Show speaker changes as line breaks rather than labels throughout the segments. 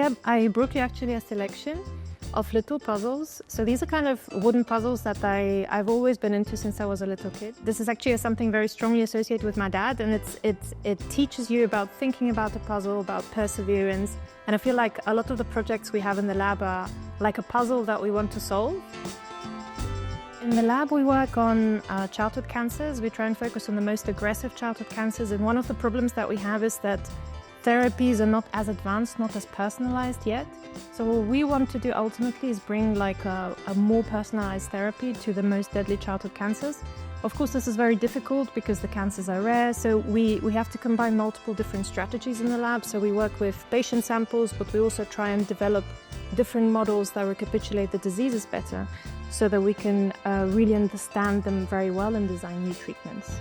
Here I brought you actually a selection of little puzzles. So these are kind of wooden puzzles that I've always been into since I was a little kid. This is actually something very strongly associated with my dad, and it teaches you about thinking about a puzzle, about perseverance. And I feel like a lot of the projects we have in the lab are like a puzzle that we want to solve. In the lab we work on childhood cancers. We try and focus on the most aggressive childhood cancers, and one of the problems that we have is that therapies are not as advanced, not as personalized yet. So what we want to do ultimately is bring like a more personalized therapy to the most deadly childhood cancers. Of course, this is very difficult because the cancers are rare, so we have to combine multiple different strategies in the lab. So we work with patient samples, but we also try and develop different models that recapitulate the diseases better so that we can really understand them very well and design new treatments.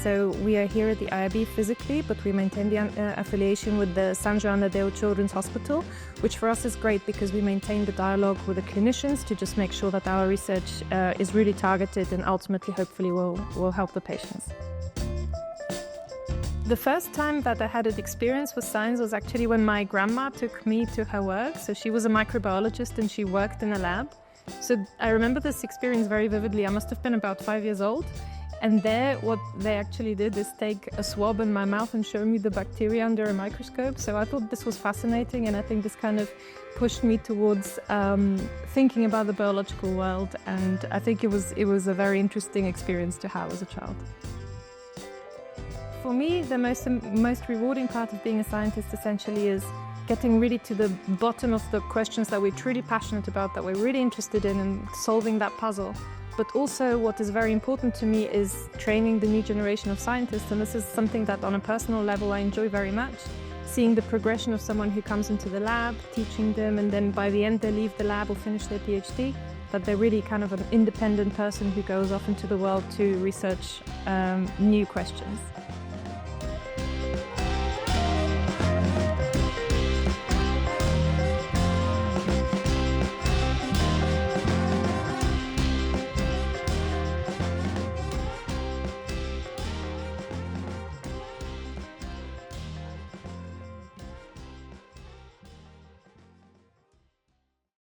So we are here at the IRB physically, but we maintain the affiliation with the San Joan de Déu Children's Hospital, which for us is great because we maintain the dialogue with the clinicians to just make sure that our research is really targeted and ultimately, hopefully, will help the patients. The first time that I had an experience with science was actually when my grandma took me to her work. So she was a microbiologist and she worked in a lab. So I remember this experience very vividly. I must have been about 5 years old. And there, what they actually did is take a swab in my mouth and show me the bacteria under a microscope. So I thought this was fascinating, and I think this kind of pushed me towards thinking about the biological world. And I think it was a very interesting experience to have as a child. For me, the most rewarding part of being a scientist essentially is getting really to the bottom of the questions that we're truly passionate about, that we're really interested in, and solving that puzzle. But also what is very important to me is training the new generation of scientists, and this is something that on a personal level I enjoy very much. Seeing the progression of someone who comes into the lab, teaching them, and then by the end they leave the lab or finish their PhD, that they're really kind of an independent person who goes off into the world to research new questions.